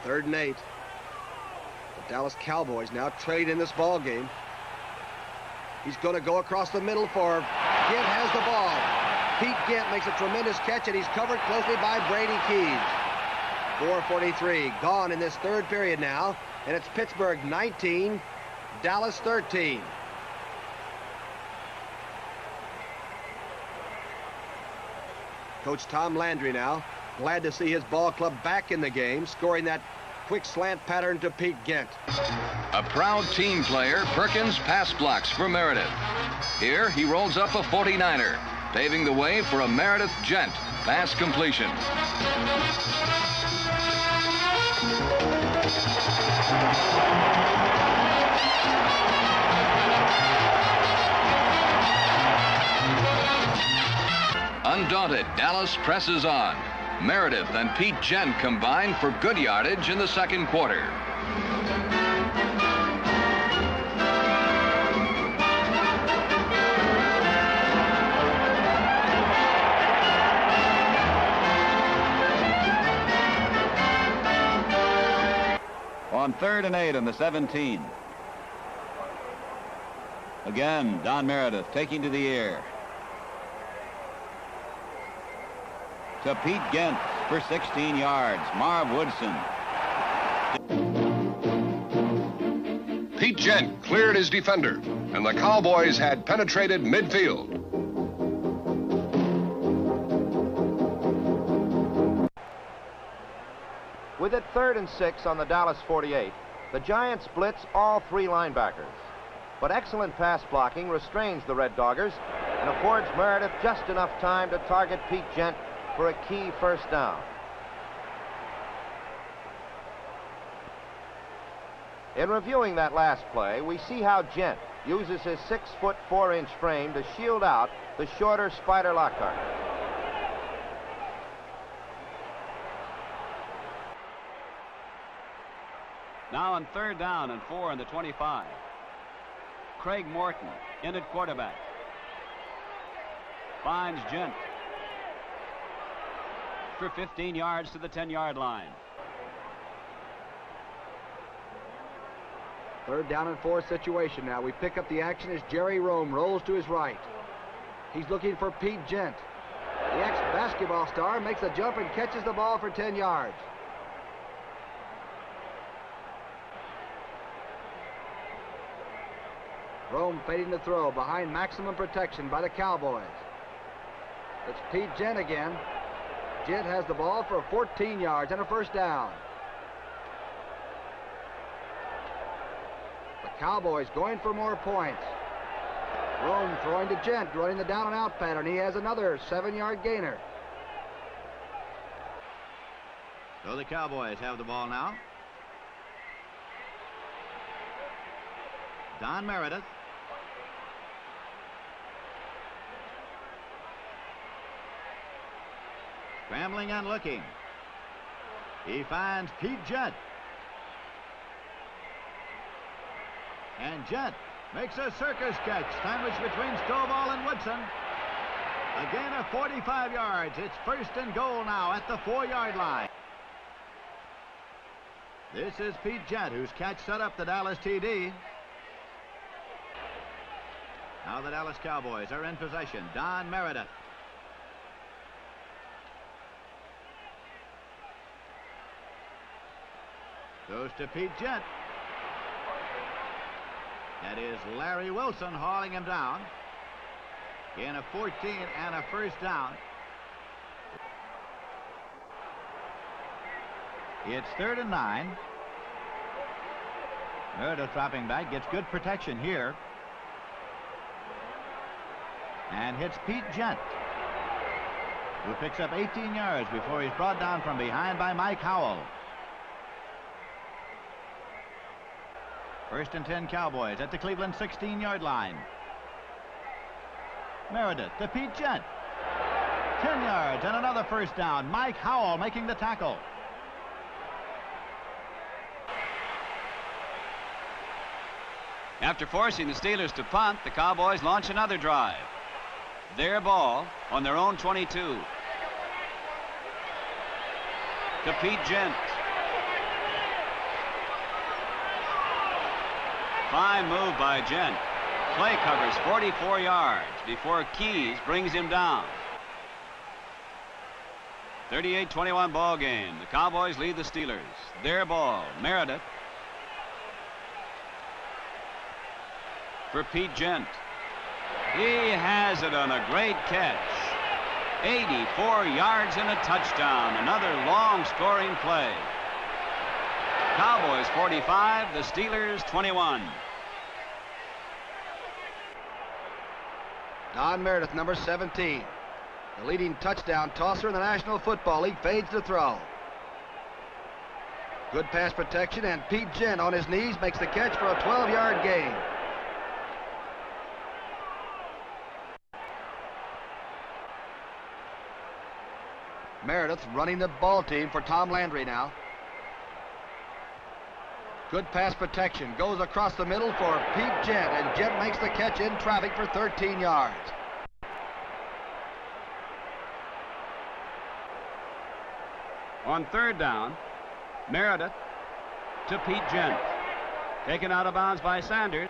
3rd and 8. The Dallas Cowboys now trade in this ball game. He's going to go across the middle for Gent. Has the ball. Pete Gent makes a tremendous catch, and he's covered closely by Brady Keys. 4:43 gone in this 3rd period now, and it's Pittsburgh 19, Dallas 13. Coach Tom Landry now glad to see his ball club back in the game, scoring that quick slant pattern to Pete Gent. A proud team player, Perkins pass blocks for Meredith. Here he rolls up a 49er, paving the way for a Meredith Gent pass completion. Undaunted, Dallas presses on. Meredith and Pete Gent combined for good yardage in the 2nd quarter. On 3rd and 8 on the 17. Again, Don Meredith taking to the air. To Pete Gent for 16 yards. Marv Woodson. Pete Gent cleared his defender, and the Cowboys had penetrated midfield. With it 3rd and 6 on the Dallas 48, the Giants blitz all 3 linebackers. But excellent pass blocking restrains the Red Doggers and affords Meredith just enough time to target Pete Gent for a key 1st down. In reviewing that last play, we see how Gent uses his 6-foot 4-inch frame to shield out the shorter Spider Lockhart. Now on 3rd down and 4 on the 25. Craig Morton in at quarterback. Finds Gent for 15 yards to the 10-yard line. 3rd down and 4 situation now. We pick up the action as Jerry Rome rolls to his right. He's looking for Pete Gent. The ex-basketball star makes a jump and catches the ball for 10 yards. Rome fading the throw behind maximum protection by the Cowboys. It's Pete Gent again. Gent has the ball for 14 yards and a 1st down. The Cowboys going for more points. Rome throwing to Gent, running the down and out pattern. He has another 7-yard gainer. So the Cowboys have the ball now. Don Meredith. Scrambling and looking. He finds Pete Gent. And Gent makes a circus catch, sandwiched between Stovall and Woodson. A gain of 45 yards. It's 1st and goal now at the 4-yard line. This is Pete Gent, whose catch set up the Dallas TD. Now the Dallas Cowboys are in possession. Don Meredith. Goes to Pete Gent. That is Larry Wilson hauling him down. Gain of 14 and a 1st down. It's 3rd and 9. Meredith dropping back, gets good protection here. And hits Pete Gent, who picks up 18 yards before he's brought down from behind by Mike Howell. 1st and 10 Cowboys at the Cleveland 16-yard line. Meredith to Pete Gent. 10 yards and another 1st down. Mike Howell making the tackle. After forcing the Steelers to punt, the Cowboys launch another drive. Their ball on their own 22. To Pete Gent. Fine move by Gent. Play covers 44 yards before Keys brings him down. 38-21 ball game. The Cowboys lead the Steelers. Their ball. Meredith for Pete Gent. He has it on a great catch. 84 yards and a touchdown. Another long scoring play. Cowboys 45, the Steelers 21. Don Meredith, number 17. The leading touchdown tosser in the National Football League, fades to throw. Good pass protection, and Pete Gent on his knees makes the catch for a 12-yard gain. Meredith running the ball team for Tom Landry now. Good pass protection. Goes across the middle for Pete Gent, and Gent makes the catch in traffic for 13 yards. On third down, Meredith to Pete Gent. Taken out of bounds by Sanders.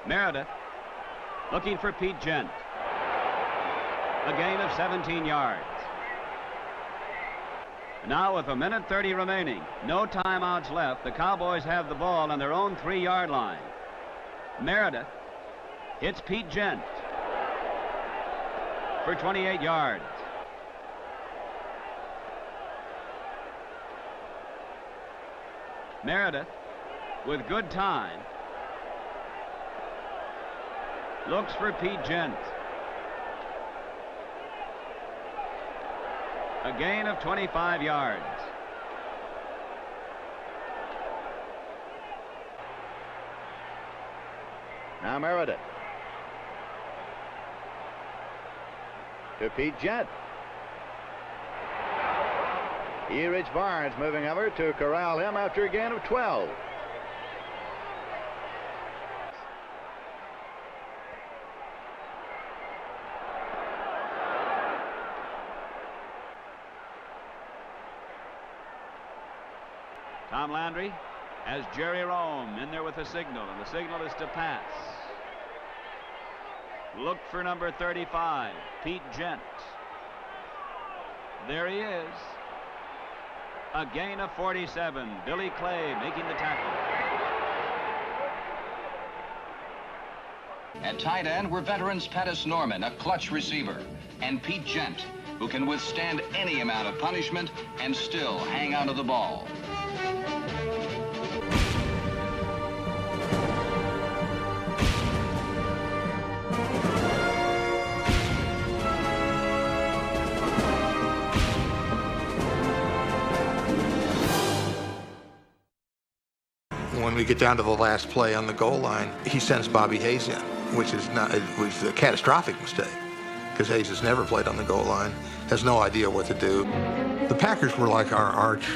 Meredith looking for Pete Gent. A gain of 17 yards. Now with 1:30 remaining, no timeouts left, the Cowboys have the ball on their own 3-yard line. Meredith hits Pete Gent for 28 yards. Meredith with good time looks for Pete Gent. A gain of 25 yards. Now Meredith to Pete Gent. Here it's Barnes moving over to corral him after a gain of 12. Tom Landry has Jerry Rome in there with a signal, and the signal is to pass. Look for number 35, Pete Gent. There he is. A gain of 47. Billy Clay making the tackle. At tight end were veterans Pettis Norman, a clutch receiver, and Pete Gent, who can withstand any amount of punishment and still hang on to the ball. When we get down to the last play on the goal line, he sends Bobby Hayes in, which was a catastrophic mistake because Hayes has never played on the goal line, has no idea what to do. The Packers were like our arch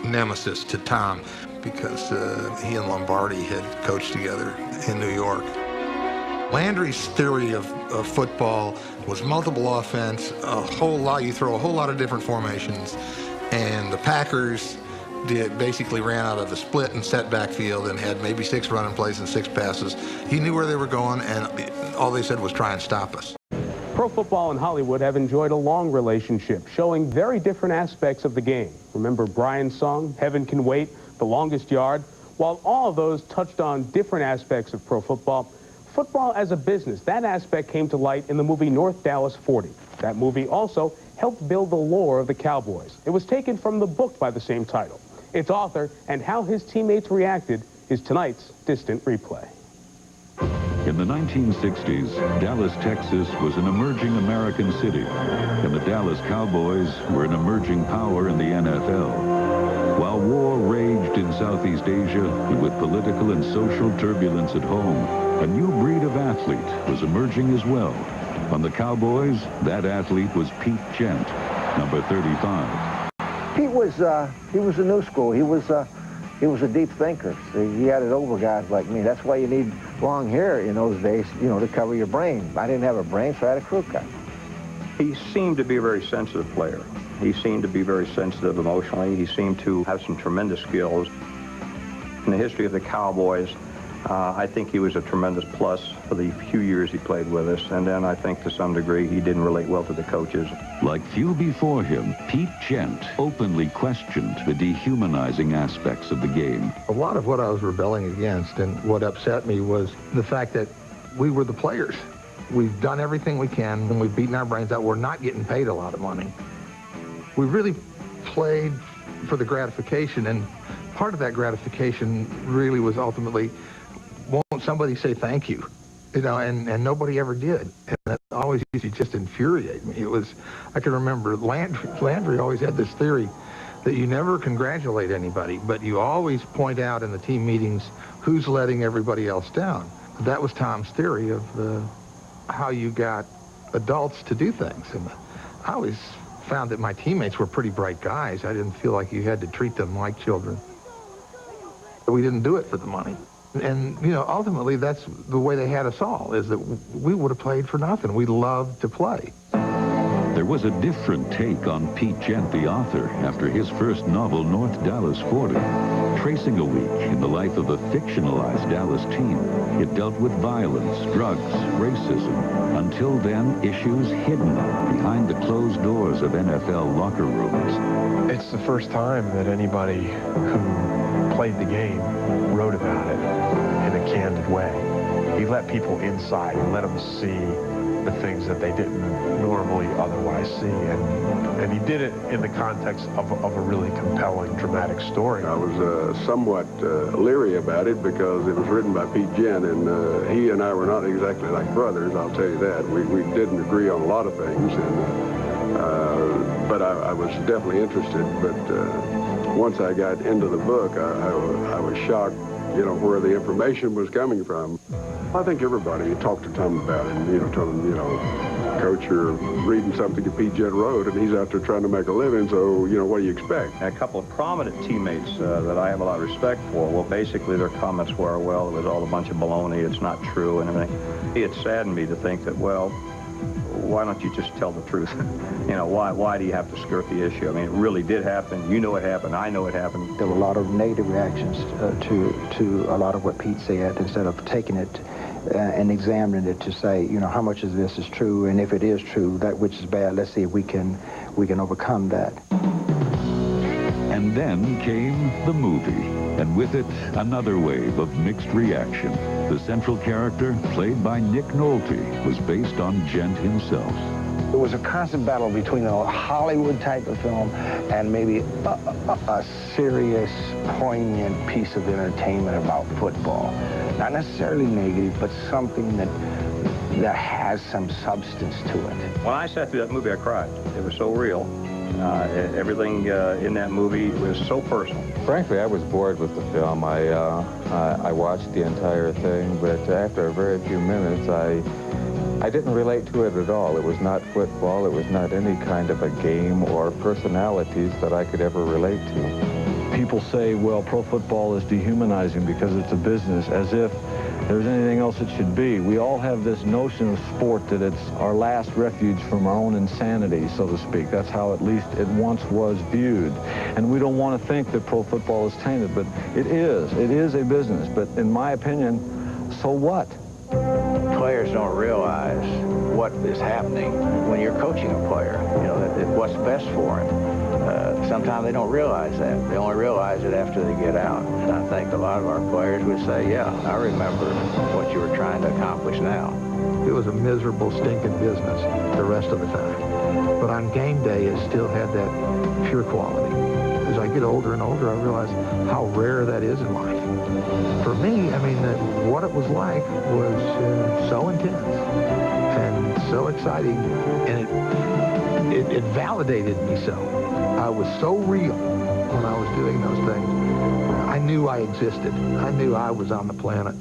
nemesis to Tom because he and Lombardi had coached together in New York. Landry's theory of football was multiple offense, a whole lot. You throw a whole lot of different formations, and the Packers basically ran out of a split and set backfield and had maybe 6 running plays and 6 passes. He knew where they were going, and all they said was try and stop us. Pro football and Hollywood have enjoyed a long relationship, showing very different aspects of the game. Remember Brian's song, Heaven Can Wait, The Longest Yard? While all of those touched on different aspects of pro football, football as a business, that aspect came to light in the movie North Dallas 40. That movie also helped build the lore of the Cowboys. It was taken from the book by the same title. Its author and how his teammates reacted is tonight's Distant Replay. In the 1960s, Dallas, Texas was an emerging American city, and the Dallas Cowboys were an emerging power in the NFL. While war raged in Southeast Asia, and with political and social turbulence at home, a new breed of athlete was emerging as well. On the Cowboys, that athlete was Pete Gent, number 35. Pete was a new school. He was a deep thinker. He had it over guys like me. That's why you need long hair in those days, you know, to cover your brain. I didn't have a brain, so I had a crew cut. He seemed to be a very sensitive player. He seemed to be very sensitive emotionally. He seemed to have some tremendous skills. in the history of the Cowboys. I think he was a tremendous plus for the few years he played with us, and then I think to some degree he didn't relate well to the coaches. Like few before him, Pete Gent openly questioned the dehumanizing aspects of the game. A lot of what I was rebelling against and what upset me was the fact that we were the players. We've done everything we can, and we've beaten our brains out. We're not getting paid a lot of money. We really played for the gratification, and part of that gratification really was ultimately, won't somebody say thank you? You know, and nobody ever did. And that always used to just infuriate me. It was, I can remember Landry always had this theory that you never congratulate anybody, but you always point out in the team meetings who's letting everybody else down. That was Tom's theory of how you got adults to do things. And I always found that my teammates were pretty bright guys. I didn't feel like you had to treat them like children. We didn't do it for the money. And, you know, ultimately, that's the way they had us all, is that we would have played for nothing. We loved to play. There was a different take on Pete Gent, the author, after his first novel, North Dallas 40. Tracing a week in the life of a fictionalized Dallas team, it dealt with violence, drugs, racism. Until then, issues hidden behind the closed doors of NFL locker rooms. It's the first time that anybody who played the game wrote about it in a candid way. He let people inside and let them see the things that they didn't normally otherwise see, and he did it in the context of a really compelling, dramatic story. I was somewhat leery about it because it was written by Pete Gent, and he and I were not exactly like brothers, I'll tell you that. We didn't agree on a lot of things, and but I was definitely interested. But once I got into the book, I was shocked, you know, where the information was coming from. I think everybody talked to Tom about it, and, you know, told him, you know, Coach, you're reading something that Pete Gent wrote, and he's out there trying to make a living, so, you know, what do you expect? And a couple of prominent teammates that I have a lot of respect for, well, basically their comments were, well, it was all a bunch of baloney, it's not true, and everything. It saddened me to think that, well, why don't you just tell the truth? You know, why do you have to skirt the issue? I mean, it really did happen. You know it happened. I know it happened. There were a lot of negative reactions to a lot of what Pete said, instead of taking it and examining it to say, you know, how much of this is true, and if it is true, that which is bad, let's see if we can overcome that. And then came the movie, and with it, another wave of mixed reaction. The central character, played by Nick Nolte, was based on Gent himself. It was a constant battle between a Hollywood type of film and maybe a serious, poignant piece of entertainment about football. Not necessarily negative, but something that has some substance to it. When I sat through that movie, I cried. It was so real. Everything in that movie was so personal. Frankly, I was bored with the film. I watched the entire thing, but after a very few minutes, I didn't relate to it at all. It was not football. It was not any kind of a game or personalities that I could ever relate to. People say, well, pro football is dehumanizing because it's a business, as if there's anything else it should be. We all have this notion of sport that it's our last refuge from our own insanity, so to speak. That's how at least it once was viewed. And we don't want to think that pro football is tainted, but it is. It is a business. But in my opinion, so what? Players don't realize what is happening when you're coaching a player, you know, what's best for him. Sometimes they don't realize that. They only realize it after they get out. And I think a lot of our players would say, yeah, I remember what you were trying to accomplish now. It was a miserable, stinking business the rest of the time. But on game day, it still had that pure quality. As I get older and older, I realize how rare that is in life. For me, I mean, what it was like was so intense and so exciting, and it validated me so. I was so real when I was doing those things. I knew I existed. I knew I was on the planet.